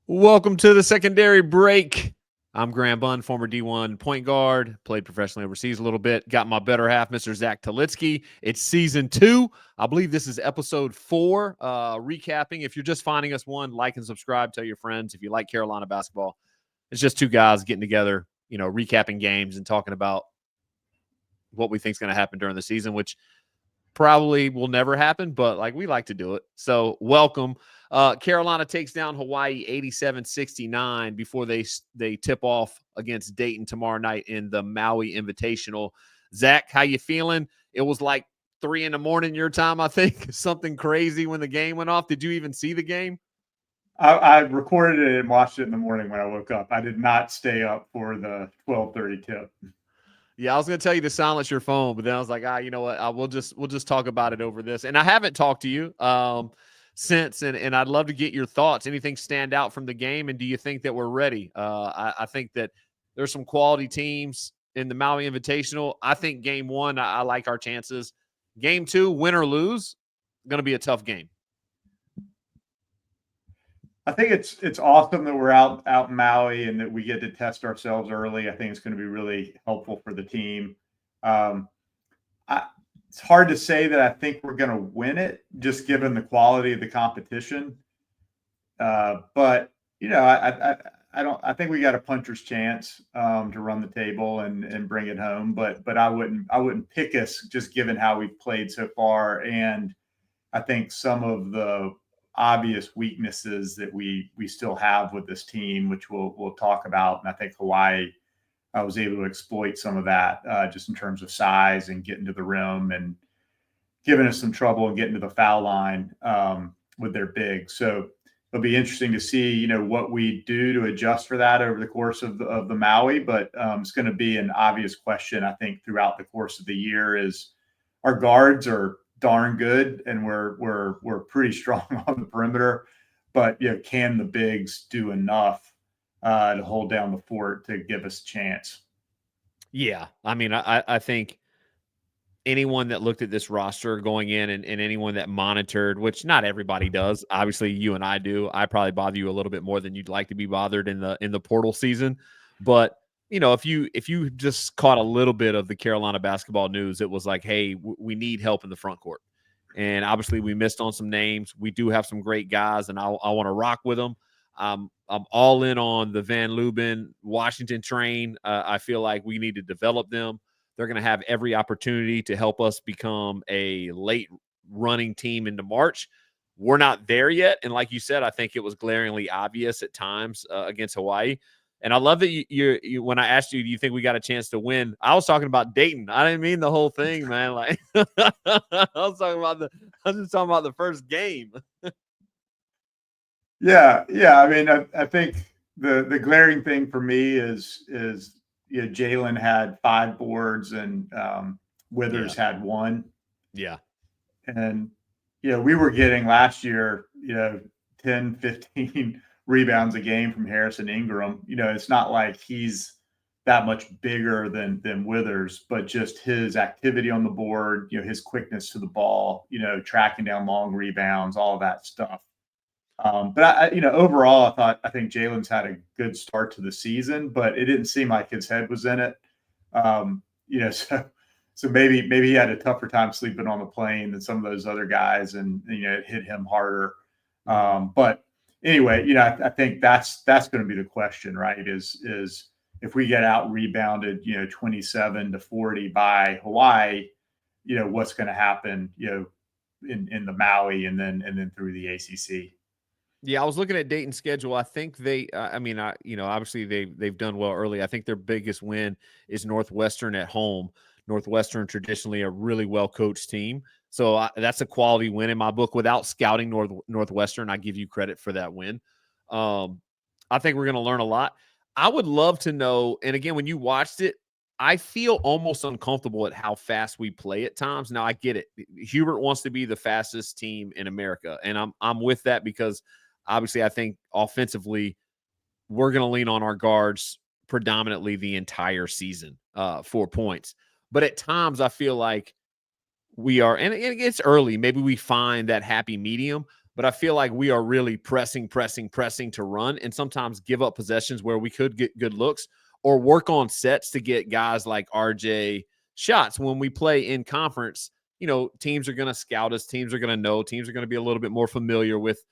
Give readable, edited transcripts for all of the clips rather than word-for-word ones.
Welcome to the secondary break. I'm Graham Bunn, former D1 point guard, played professionally overseas a little bit. Got my better half, Mr. Zach Talitsky. It's season 2. I believe this is episode 4. Recapping. If you're just finding us, like and subscribe. Tell your friends if you like Carolina basketball. It's just two guys getting together, recapping games and talking about what we think is going to happen during the season, which probably will never happen, but we like to do it. So welcome. Carolina takes down Hawaii 87-69 before they tip off against Dayton tomorrow night in the Maui Invitational. Zach, how you feeling? It was like 3 a.m. your time, I think. Something crazy when the game went off. Did you even see the game? I recorded it and watched it in the morning when I woke up. I did not stay up for the 12:30 tip. Yeah, I was going to tell you to silence your phone, but then I was like, you know what? We'll just talk about it over this. And I haven't talked to you since, and I'd love to get your thoughts. Anything stand out from the game, and do you think that we're ready? I think that there's some quality teams in the Maui Invitational. I think game 1, I like our chances. Game 2, win or lose, going to be a tough game. I think it's awesome that we're out in Maui and that we get to test ourselves early. I think it's going to be really helpful for the team. Um, it's hard to say that I think we're going to win it, just given the quality of the competition. But I don't. I think we got a puncher's chance to run the table and bring it home. But I wouldn't pick us just given how we've played so far, and I think some of the obvious weaknesses that we still have with this team, which we'll talk about. And I think Hawaii was able to exploit some of that just in terms of size and getting to the rim and giving us some trouble and getting to the foul line with their big. So it'll be interesting to see, what we do to adjust for that over the course of the Maui. But it's going to be an obvious question, I think, throughout the course of the year is our guards are darn good and we're pretty strong on the perimeter, but can the bigs do enough to hold down the fort to give us a chance? Yeah, I mean, I think anyone that looked at this roster going in and anyone that monitored, which not everybody does, obviously you and I do. I probably bother you a little bit more than you'd like to be bothered in the portal season. But if you just caught a little bit of the Carolina basketball news, it was like, hey, we need help in the front court. And obviously we missed on some names. We do have some great guys, and I want to rock with them. I'm all in on the Van Lubin Washington train. I feel like we need to develop them. They're going to have every opportunity to help us become a late running team into March. We're not there yet. And like you said, I think it was glaringly obvious at times against Hawaii. And I love that you when I asked you, do you think we got a chance to win? I was talking about Dayton. I didn't mean the whole thing, man. Like I was just talking about the first game. Yeah. I mean, I think the glaring thing for me is Jalen had 5 boards and Withers had 1. Yeah. And we were getting last year 10, 15 rebounds a game from Harrison Ingram. It's not like he's that much bigger than Withers, but just his activity on the board, his quickness to the ball, tracking down long rebounds, all of that stuff. But overall, I think Jalen's had a good start to the season, but it didn't seem like his head was in it. So maybe he had a tougher time sleeping on the plane than some of those other guys, and it hit him harder. But anyway, I think that's going to be the question, right? Is if we get out rebounded, 27-40 by Hawaii, what's going to happen, in the Maui and then through the ACC. Yeah, I was looking at Dayton's schedule. I think they, obviously they've done well early. I think their biggest win is Northwestern at home. Northwestern traditionally a really well coached team, so that's a quality win in my book. Without scouting Northwestern, I give you credit for that win. I think we're going to learn a lot. I would love to know. And again, when you watched it, I feel almost uncomfortable at how fast we play at times. Now I get it. Hubert wants to be the fastest team in America, and I'm with that because obviously I think offensively we're going to lean on our guards predominantly the entire season for points. But at times I feel like we are, and it's early. Maybe we find that happy medium. but I feel like we are really pressing, pressing, pressing to run, and sometimes give up possessions where we could get good looks or work on sets to get guys like RJ shots. When we play in conference, teams are going to scout us, teams are going to know, teams are going to be a little bit more familiar with,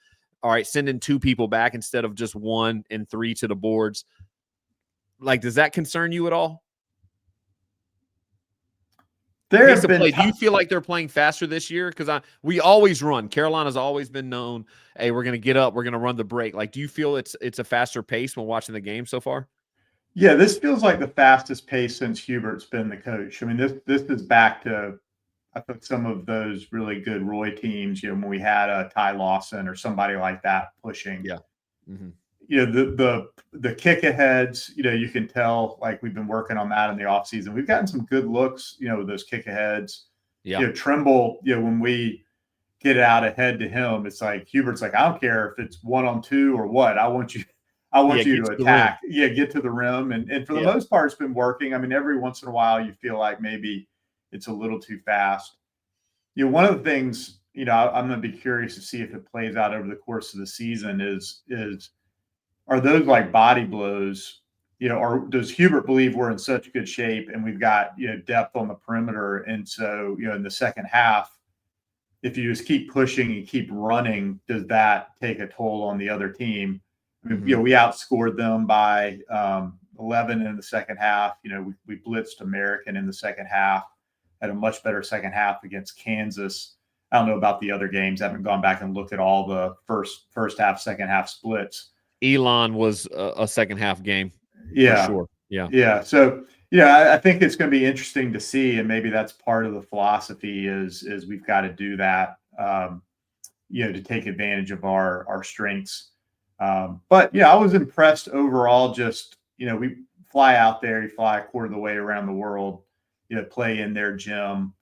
all right, sending 2 people back instead of just 1 and 3 to the boards. Like, does that concern you at all? There Pace have of been play. Do you feel like they're playing faster this year? Because we always run. Carolina's always been known. Hey, we're going to get up. We're going to run the break. Like, do you feel it's a faster pace when watching the game so far? Yeah, this feels like the fastest pace since Hubert's been the coach. I mean, this is back to, I think, some of those really good Roy teams. When we had a Ty Lawson or somebody like that pushing. Yeah. Mm-hmm. The kick aheads. You can tell like we've been working on that in the offseason. We've gotten some good looks. With those kick aheads. Yeah. Trimble. When we get out ahead to him, it's like Hubert's like, I don't care if it's 1-on-2 or what. I want you Get to to the rim. attack. Yeah, get to the rim. And for the Yeah. most part, it's been working. I mean, every once in a while you feel like maybe it's a little too fast. One of the things, I'm going to be curious to see if it plays out over the course of the season is are those like body blows, or does Hubert believe we're in such good shape and we've got, depth on the perimeter? And so, in the second half, if you just keep pushing and keep running, does that take a toll on the other team? I mean, Mm-hmm. we outscored them by 11 in the second half. We blitzed American in the second half, had a much better second half against Kansas. I don't know about the other games. I haven't gone back and looked at all the first half, second half splits. Elon was a second half game for Yeah. sure. Yeah. Yeah. So, I think it's going to be interesting to see, and maybe that's part of the philosophy is we've got to do that, to take advantage of our strengths. But yeah, I was impressed overall. Just we fly out there, you fly a quarter of the way around the world, play in their gym,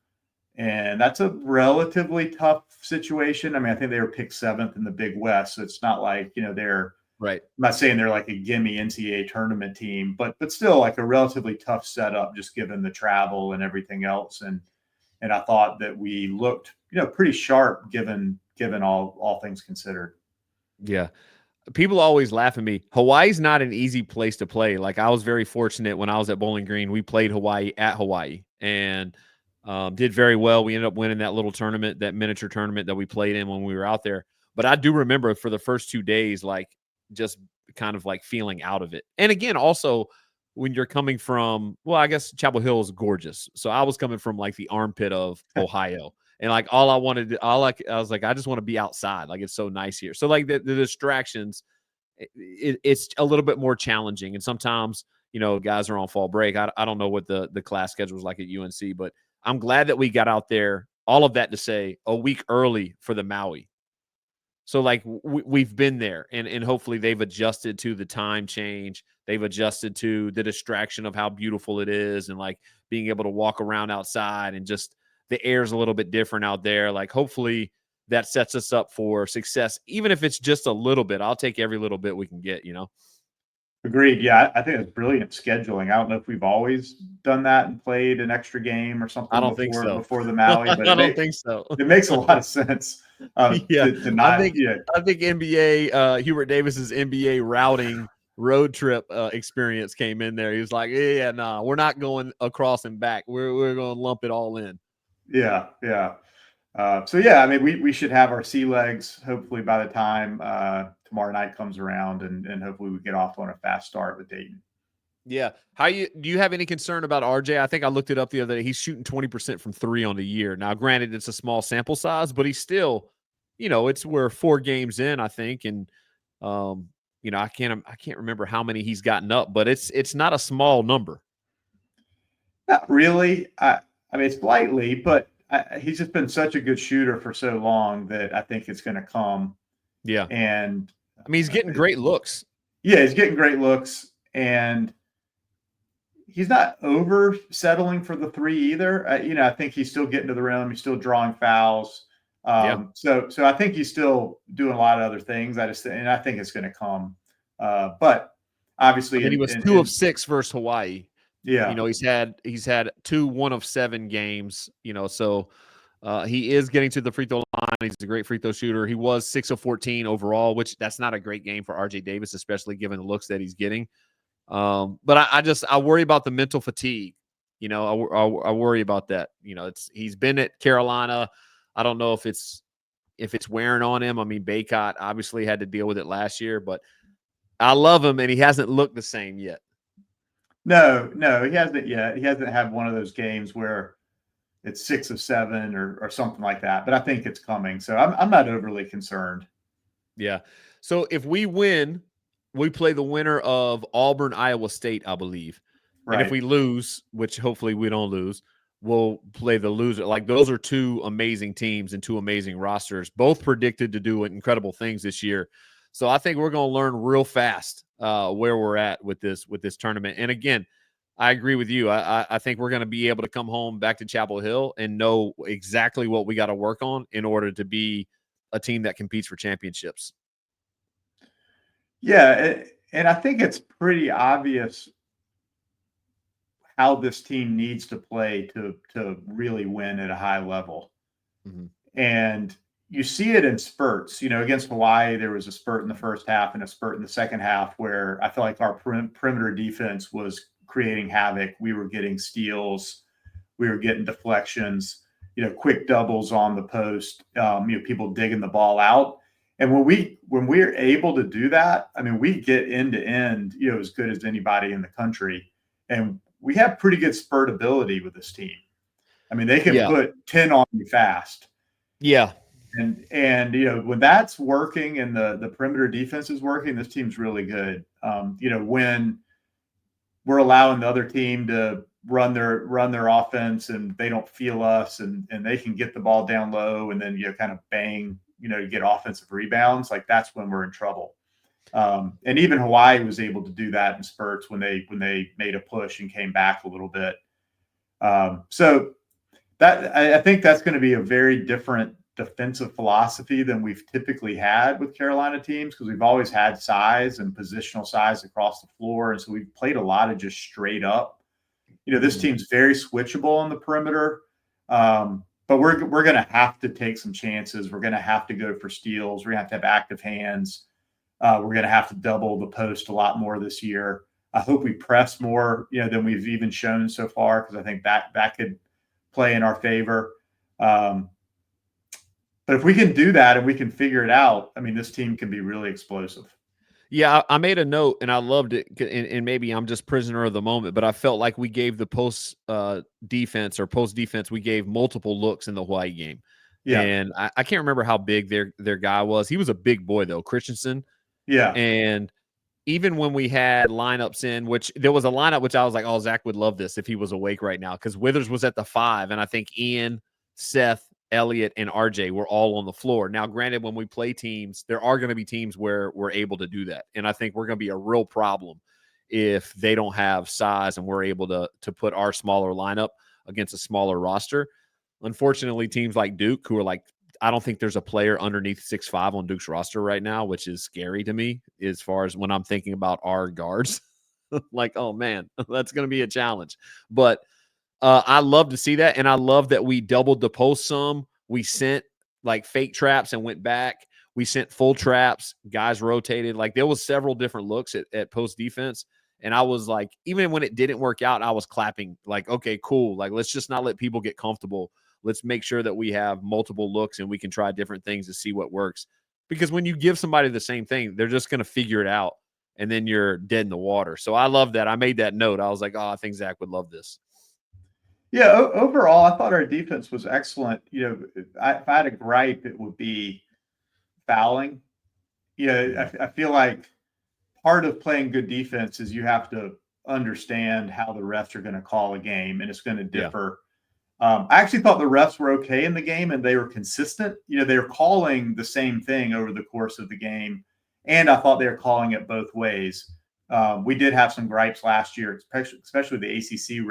and that's a relatively tough situation. I mean, I think they were picked 7th in the Big West, so it's not like they're. Right. I'm not saying they're like a gimme NCAA tournament team, but still like a relatively tough setup, just given the travel and everything else. And I thought that we looked, pretty sharp given all things considered. Yeah. People always laugh at me. Hawaii's not an easy place to play. Like, I was very fortunate when I was at Bowling Green. We played Hawaii at Hawaii and did very well. We ended up winning that little tournament, that miniature tournament that we played in when we were out there. But I do remember for the first 2 days, like, just kind of like feeling out of it. And again, also when you're coming from, well, I guess Chapel Hill is gorgeous. So I was coming from like the armpit of Ohio. And like all I wanted to, I was like, I just want to be outside. Like, it's so nice here. So like the distractions, it's a little bit more challenging. And sometimes, guys are on fall break. I don't know what the class schedule was like at UNC, but I'm glad that we got out there. All of that to say a week early for the Maui. So like we've been there, and hopefully they've adjusted to the time change. They've adjusted to the distraction of how beautiful it is, and like being able to walk around outside, and just the air's a little bit different out there. Like, hopefully that sets us up for success, even if it's just a little bit. I'll take every little bit we can get. Agreed. Yeah, I think it's brilliant scheduling. I don't know if we've always done that and played an extra game or I something don't think so. before the Maui, but I don't think so. it makes a lot of sense. Yeah, To not, yeah, I think NBA Hubert Davis's NBA routing road trip experience came in there. He was like, yeah, nah, we're not going across and back. We're going to lump it all in. yeah, yeah. So yeah, I mean, we should have our sea legs hopefully by the time tomorrow night comes around, and hopefully we get off on a fast start with Dayton. Yeah. Do you have any concern about RJ? I think I looked it up the other day. He's shooting 20% from 3 on the year. Now, granted, it's a small sample size, but he's still, we're 4 games in, I think, and I can't remember how many he's gotten up, but it's not a small number. Not really. I mean, slightly, but he's just been such a good shooter for so long that I think it's going to come. Yeah. And I mean, he's getting great looks. Yeah, he's getting great looks, and he's not over settling for the 3 either. I think he's still getting to the rim. He's still drawing fouls. Yeah. So I think he's still doing a lot of other things. I think it's going to come. But obviously, I mean, he was 2 of 6 versus Hawaii. Yeah. He's had 2 1 of 7 games. So He is getting to the free throw line. He's a great free throw shooter. He was 6 of 14 overall, which that's not a great game for RJ Davis, especially given the looks that he's getting. But I worry about the mental fatigue. I worry about that. He's been at Carolina. I don't know if it's wearing on him. I mean, Baycott obviously had to deal with it last year, but I love him, and he hasn't looked the same yet. No, he hasn't yet. He hasn't had one of those games where it's 6 of 7 or something like that. But I think it's coming, so I'm not overly concerned. Yeah. So if we win, we play the winner of Auburn, Iowa State, I believe. And if Right. we lose, which hopefully we don't lose, we'll play the loser. Like those are two amazing teams and two amazing rosters, both predicted to do incredible things this year. So I think we're going to learn real fast where we're at with this tournament. And again, I agree with you. I think we're going to be able to come home back to Chapel Hill and know exactly what we got to work on in order to be a team that competes for championships. Yeah, and I think it's pretty obvious how this team needs to play to really win at a high level. Mm-hmm. And you see it in spurts. Against Hawaii, there was a spurt in the first half and a spurt in the second half where I feel like our perimeter defense was creating havoc. We were getting steals, we were getting deflections, quick doubles on the post, people digging the ball out. And when we're able to do that, I mean, we get end to end, as good as anybody in the country. And we have pretty good spurt ability with this team. I mean, they can put 10 on you fast. Yeah. And when that's working and the perimeter defense is working, this team's really good. When we're allowing the other team to run their offense and they don't feel us and they can get the ball down low and then kind of bang, to get offensive rebounds, like that's when we're in trouble. And even Hawaii was able to do that in spurts when they made a push and came back a little bit. So that I think that's going to be a very different defensive philosophy than we've typically had with Carolina teams, because we've always had size and positional size across the floor. And so we've played a lot of just straight up. This team's very switchable on the perimeter. But we're going to have to take some chances. We're going to have to go for steals. We're going to have active hands. We're going to have to double the post a lot more this year. I hope we press more, than we've even shown so far, because I think that could play in our favor. But if we can do that and we can figure it out, I mean, this team can be really explosive. Yeah, I made a note and I loved it. And maybe I'm just prisoner of the moment, but I felt like we gave the post defense, we gave multiple looks in the Hawaii game. Yeah. And I can't remember how big their guy was. He was a big boy, though, Christensen. Yeah. And even when we had lineups in, which there was a lineup which I was like, oh, Zach would love this if he was awake right now, because Withers was at the 5, and I think Ian, Seth, Elliott, and RJ were all on the floor. Now, granted, when we play teams, there are going to be teams where we're able to do that, and I think we're going to be a real problem if they don't have size and we're able to put our smaller lineup against a smaller roster. Unfortunately, teams like Duke, who are like, I don't think there's a player underneath 6'5" on Duke's roster right now, which is scary to me as far as when I'm thinking about our guards. Like, oh man, that's going to be a challenge. But I love to see that. And I love that we doubled the post some. We sent like fake traps and went back. We sent full traps. Guys rotated. Like there was several different looks at post defense. And I was like, even when it didn't work out, I was clapping like, okay, cool. Like, let's just not let people get comfortable. Let's make sure that we have multiple looks and we can try different things to see what works. Because when you give somebody the same thing, they're just going to figure it out. And then you're dead in the water. So I love that. I made that note. I was like, oh, I think Zach would love this. Yeah. Overall, I thought our defense was excellent. If I had a gripe, it would be fouling. I feel like part of playing good defense is you have to understand how the refs are going to call a game, and it's going to differ. I actually thought the refs were okay in the game, and they were consistent. They were calling the same thing over the course of the game, and I thought they were calling it both ways. We did have some gripes last year, especially with the ACC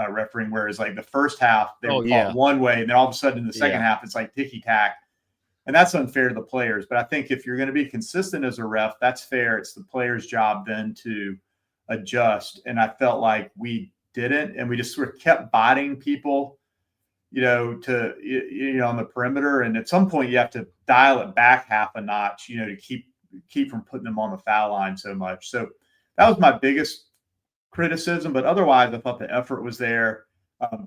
refereeing, whereas like the first half they would call it one way, and then all of a sudden in the second half it's like ticky tack, and that's unfair to the players. But I think if you're going to be consistent as a ref, that's fair. It's the player's job then to adjust, and I felt like we didn't, and we just sort of kept botting people. on the perimeter. And at some point, you have to dial it back half a notch, to keep from putting them on the foul line so much. So that was my biggest criticism. But otherwise, I thought the effort was there.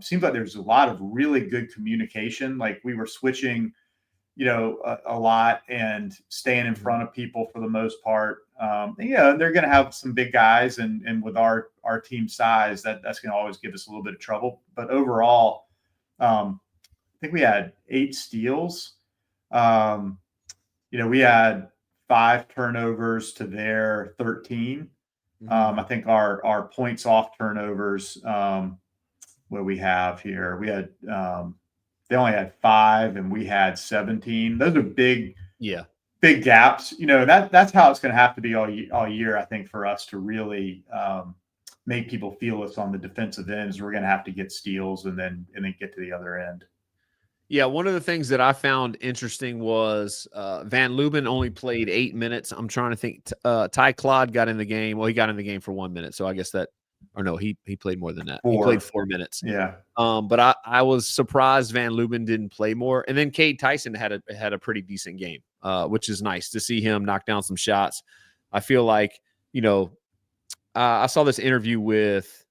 Seems like there's a lot of really good communication. Like we were switching, a lot and staying in front of people for the most part. They're going to have some big guys, and with our team size, that's going to always give us a little bit of trouble. But overall, I think we had 8 steals. We had 5 turnovers to their 13. I think our points off turnovers, what we have here, we had they only had 5 and we had 17. Those are big gaps. That's how it's going to have to be all year, I think, for us to really make people feel us on the defensive ends. We're going to have to get steals and then get to the other end. Yeah, one of the things that I found interesting was Van Leuven only played 8 minutes. I'm trying to think. Ty Claude got in the game. Well, he got in the game for 1 minute, so I guess that, or no, he played more than that. 4. He played 4 minutes. Yeah. But I was surprised Van Leuven didn't play more. And then Cade Tyson had a pretty decent game, which is nice to see him knock down some shots. I feel like, I saw this interview with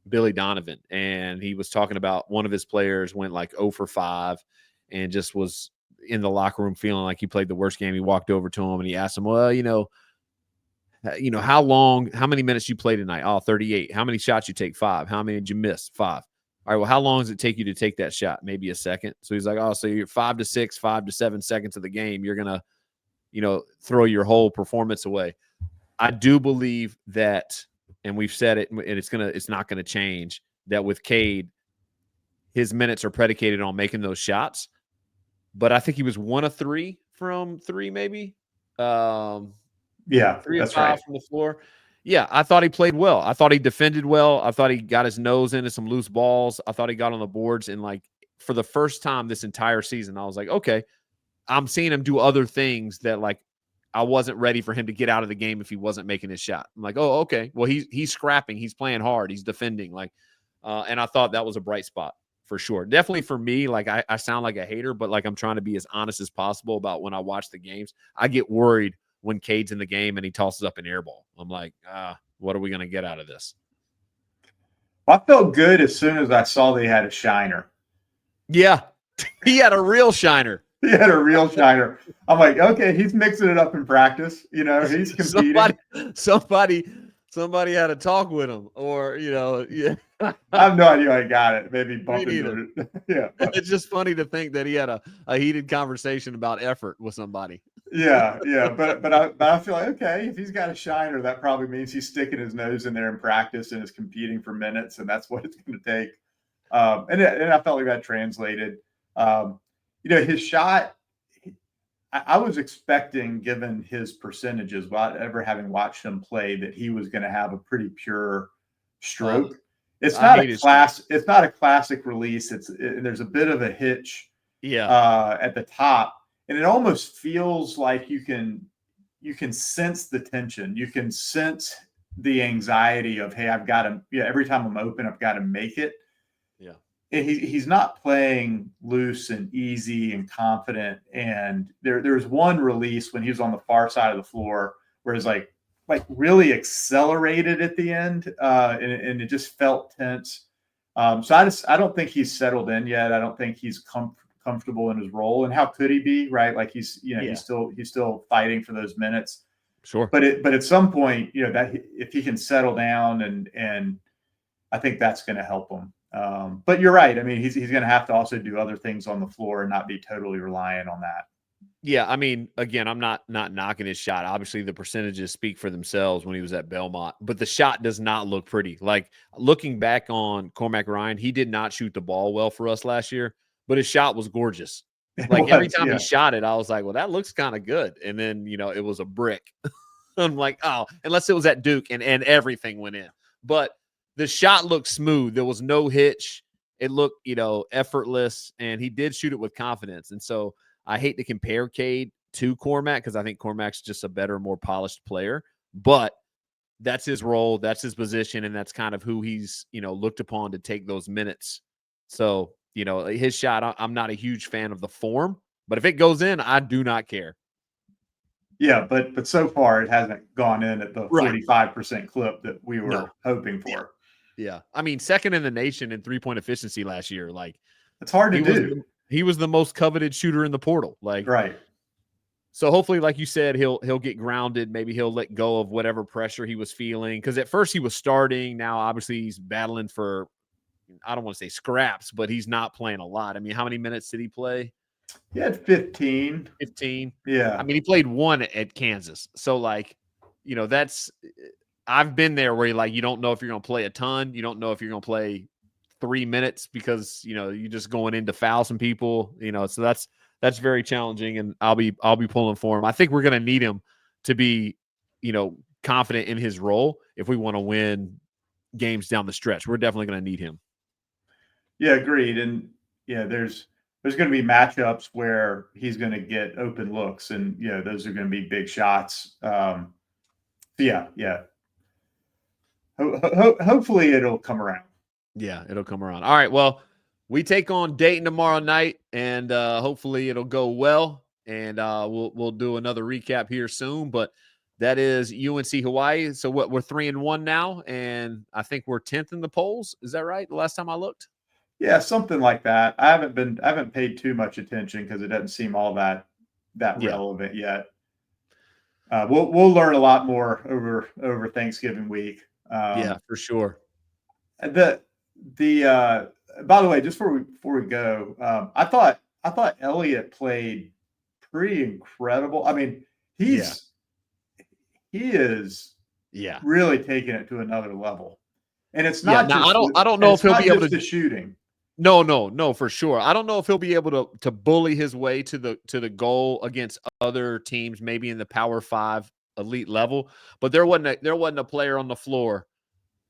Billy Donovan, and he was talking about one of his players went like 0 for 5 and just was in the locker room feeling like he played the worst game. He walked over to him and he asked him, well, how many minutes you play tonight? Oh, 38. How many shots you take? 5. How many did you miss? 5. All right, well, how long does it take you to take that shot? Maybe a second. So he's like, oh, so you're 5 to 6, 5 to 7 seconds of the game. You're going to, throw your whole performance away. I do believe that, and we've said it, and it's not going to change, that with Cade, his minutes are predicated on making those shots. But I think he was 1 of 3 from 3, maybe. 3 of 5 right. from the floor. Yeah, I thought he played well. I thought he defended well. I thought he got his nose into some loose balls. I thought he got on the boards. And, for the first time this entire season, I was like, okay, I'm seeing him do other things that, I wasn't ready for him to get out of the game if he wasn't making his shot. I'm like, oh, okay. Well, he's scrapping. He's playing hard. He's defending. And I thought that was a bright spot for sure. Definitely for me, I sound like a hater, but I'm trying to be as honest as possible about when I watch the games. I get worried when Cade's in the game and he tosses up an air ball. I'm like, what are we going to get out of this? I felt good as soon as I saw they had a shiner. Yeah, he had a real shiner. He had a real shiner. I'm like, okay, he's mixing it up in practice. He's competing. Somebody had a talk with him, or yeah. I have no idea how he got it. Maybe bumping into it. Yeah, it's just funny to think that he had a heated conversation about effort with somebody. Yeah, but I feel like, okay, if he's got a shiner, that probably means he's sticking his nose in there in practice and is competing for minutes, and that's what it's going to take. And I felt like that translated. His shot, I was expecting, given his percentages, without ever having watched him play, that he was going to have a pretty pure stroke. It's not a classic release. There's a bit of a hitch at the top, and it almost feels like you can sense the tension. You can sense the anxiety of, hey, I've got to, every time I'm open, I've got to make it. Yeah. He's not playing loose and easy and confident. And there was one release when he was on the far side of the floor where it's like really accelerated at the end, and it just felt tense. So I don't think he's settled in yet. I don't think he's comfortable in his role. And how could he be, right? He's still fighting for those minutes. Sure. But at some point, that if he can settle down, and I think that's going to help him. But you're right. I mean, he's going to have to also do other things on the floor and not be totally reliant on that. Yeah, I mean, again, I'm not knocking his shot. Obviously, the percentages speak for themselves when he was at Belmont, but the shot does not look pretty. Looking back on Cormac Ryan, he did not shoot the ball well for us last year, but his shot was gorgeous. Every time he shot it, I was like, well, that looks kind of good. And then, it was a brick. I'm like, oh, unless it was at Duke and everything went in. But the shot looked smooth. There was no hitch. It looked, effortless, and he did shoot it with confidence. And so I hate to compare Cade to Cormac because I think Cormac's just a better, more polished player. But that's his role, that's his position, and that's kind of who he's, looked upon to take those minutes. So His shot, I'm not a huge fan of the form, but if it goes in, I do not care. Yeah, but so far it hasn't gone in at the Right. 45% clip that we No. were hoping Yeah. for. Yeah. I mean, second in the nation in 3-point efficiency last year. Like It's hard to he was do. the, he was the most coveted shooter in the portal. Like, Right. so hopefully, like you said, he'll get grounded. Maybe he'll let go of whatever pressure he was feeling. Because at first he was starting. Now obviously he's battling for, I don't want to say scraps, but he's not playing a lot. I mean, how many minutes did he play? He had 15. 15. I Yeah. mean, he played one at Kansas. So like, that's I've been there where you don't know if you're going to play a ton. You don't know if you're going to play 3 minutes because you're just going in to foul some people. So that's very challenging, and I'll be pulling for him. I think we're going to need him to be confident in his role if we want to win games down the stretch. We're definitely going to need him. Yeah, agreed. And yeah, there's going to be matchups where he's going to get open looks, and those are going to be big shots. Yeah. Hopefully it'll come around. Yeah, it'll come around. All right. Well, we take on Dayton tomorrow night, and hopefully it'll go well. And we'll do another recap here soon. But that is UNC Hawaii. So we're 3-1 now, and I think we're 10th in the polls. Is that right? The last time I looked. Yeah, something like that. I haven't paid too much attention because it doesn't seem all that Yeah. relevant yet. We'll learn a lot more over Thanksgiving week. Yeah, for sure. The by the way, just before we go, I thought Elliott played pretty incredible. I mean, he is Yeah. really taking it to another level, and it's Yeah. not Now just I don't know if it's he'll not be able just to. the shooting. No, for sure. I don't know if he'll be able to bully his way to the goal against other teams, maybe in the Power 5 elite level. But there wasn't a player on the floor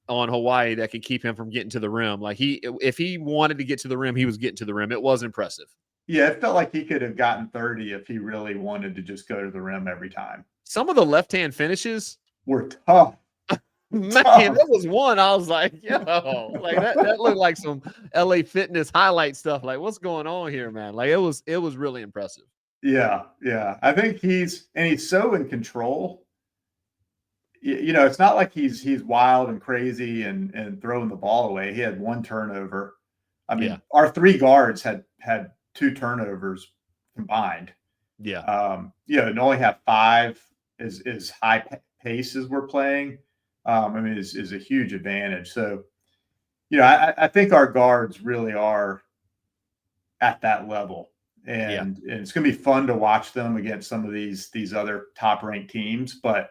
on Hawaii that could keep him from getting to the rim. Like if he wanted to get to the rim, he was getting to the rim. It was impressive. Yeah, it felt like he could have gotten 30 if he really wanted to just go to the rim every time. Some of the left hand finishes Were tough. Man, Tough. that was one. I was like, yo, like that looked like some LA Fitness highlight stuff. Like, what's going on here, man? Like, it was really impressive. Yeah. I think he's so in control. It's not like he's wild and crazy and throwing the ball away. He had one turnover. I mean, Yeah. our three guards had two turnovers combined. Yeah. And only have five is high pace as we're playing. I mean, is a huge advantage. So, I think our guards really are at that level, and it's going to be fun to watch them against some of these other top ranked teams. But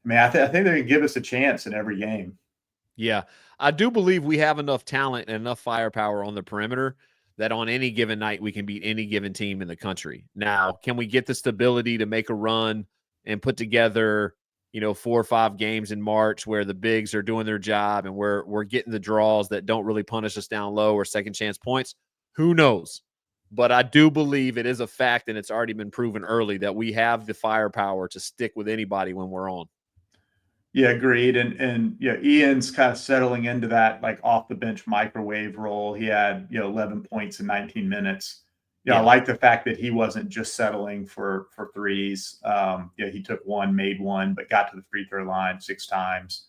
I mean, I think they're going to give us a chance in every game. Yeah. I do believe we have enough talent and enough firepower on the perimeter that on any given night we can beat any given team in the country. Now, can we get the stability to make a run and put together, 4 or 5 games in March where the bigs are doing their job and we're getting the draws that don't really punish us down low or second chance points? Who knows? But I do believe it is a fact, and it's already been proven early, that we have the firepower to stick with anybody when we're on. Yeah, agreed. And Ian's kind of settling into that like off the bench microwave role. He had 11 points in 19 minutes. I like the fact that he wasn't just settling for threes. He took one, made one, but got to the free throw line 6 times.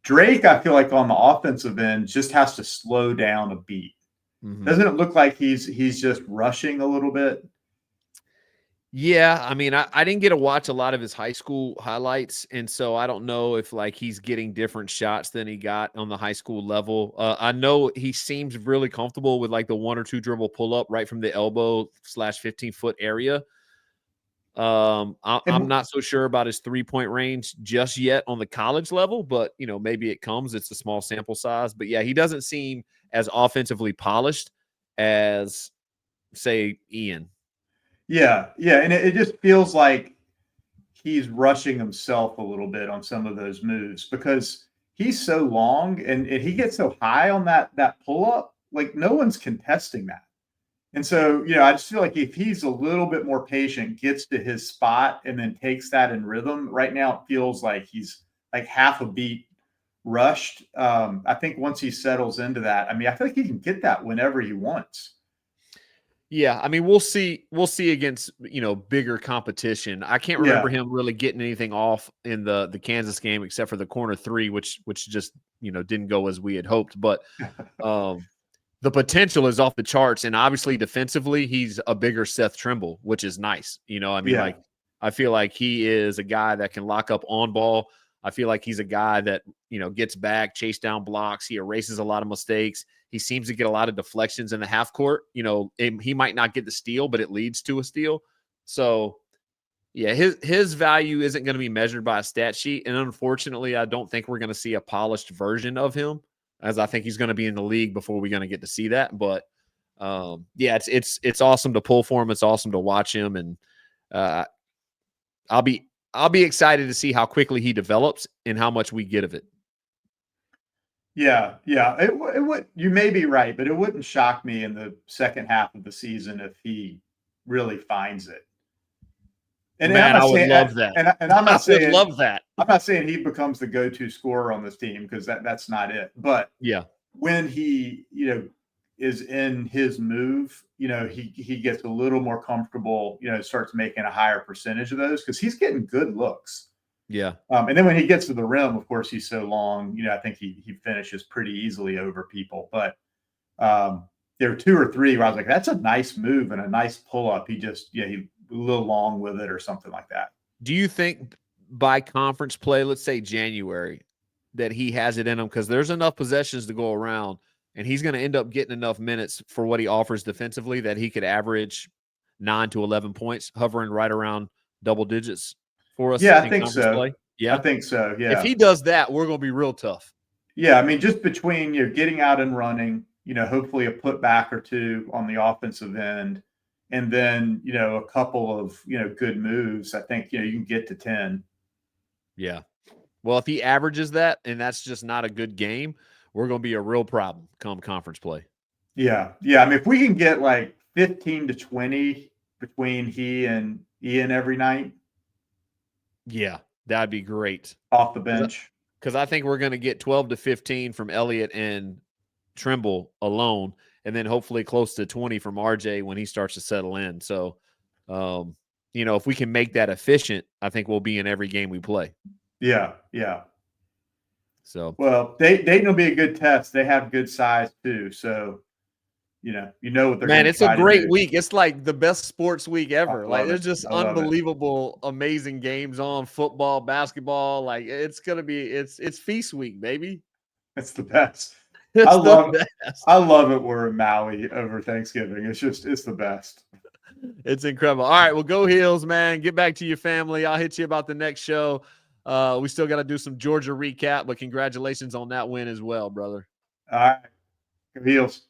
Drake, I feel like on the offensive end, just has to slow down a beat. Mm-hmm. Doesn't it look like he's just rushing a little bit? Yeah, I mean, I didn't get to watch a lot of his high school highlights, and so I don't know if like he's getting different shots than he got on the high school level. I know he seems really comfortable with like the 1 or 2 dribble pull up right from the elbow / 15-foot area. I'm not so sure about his 3-point range just yet on the college level, but maybe it comes. It's a small sample size, but yeah, he doesn't seem as offensively polished as say Ian. Yeah, and it just feels like he's rushing himself a little bit on some of those moves because he's so long and he gets so high on that pull up, like no one's contesting that. And so, I just feel like if he's a little bit more patient, gets to his spot and then takes that in rhythm, right now it feels like he's like half a beat rushed. I think once he settles into that, I mean, I feel like he can get that whenever he wants. Yeah, I mean, we'll see. We'll see against bigger competition. I can't remember Yeah, him really getting anything off in the Kansas game except for the corner three, which just didn't go as we had hoped. But um, the potential is off the charts, and obviously defensively, he's a bigger Seth Trimble, which is nice. I mean, yeah, like I feel like he is a guy that can lock up on ball. I feel like he's a guy that gets back, chase down blocks. He erases a lot of mistakes. He seems to get a lot of deflections in the half court. He might not get the steal, but it leads to a steal. So yeah, his value isn't going to be measured by a stat sheet, and unfortunately, I don't think we're going to see a polished version of him, as I think he's going to be in the league before we're going to get to see that. But yeah, it's awesome to pull for him. It's awesome to watch him, and uh, I'll be excited to see how quickly he develops and how much we get of it. yeah, yeah. It would. You may be right, but it wouldn't shock me in the second half of the season if he really finds it. And I'm Man, not I would saying, love that. and I'm I not would saying love that. I'm not saying he becomes the go-to scorer on this team because that's not it. But Yeah, when he, is in his move, he gets a little more comfortable, starts making a higher percentage of those because he's getting good looks. yeah. And then when he gets to the rim, of course, he's so long, I think he finishes pretty easily over people. But there were two or three where I was like, that's a nice move and a nice pull up. He just, he a little long with it or something like that. Do you think by conference play, let's say January, that he has it in him? Because there's enough possessions to go around, and he's going to end up getting enough minutes for what he offers defensively that he could average 9 to 11 points, hovering right around double digits for us Yeah, I in think conference so. play. I Yeah. think so. If Yeah. he does that, we're going to be real tough. Yeah. I mean, just between, getting out and running, hopefully a putback or two on the offensive end, and then, a couple of, good moves, I think, you can get to 10. Yeah. Well, if he averages that and that's just not a good game, we're going to be a real problem come conference play. Yeah. Yeah. I mean, if we can get like 15 to 20 between he and Ian every night Yeah, that'd be great. off the bench. Because I think we're going to get 12 to 15 from Elliott and Trimble alone, and then hopefully close to 20 from RJ when he starts to settle in. So, if we can make that efficient, I think we'll be in every game we play. Yeah. Yeah. So, Well, Dayton will be a good test. They have good size too. So, what they're man, going to it's a try to great do. week. It's like the best sports week I ever. Like, love it. there's just I love it. unbelievable, amazing games on football, basketball. Like, it's gonna be it's feast week, baby. It's the best. I It's the love best. I love it. We're in Maui over Thanksgiving. It's the best. It's incredible. All right, well, go Heels, man. Get back to your family. I'll hit you about the next show. We still got to do some Georgia recap, but congratulations on that win as well, brother. All right. Go Heels.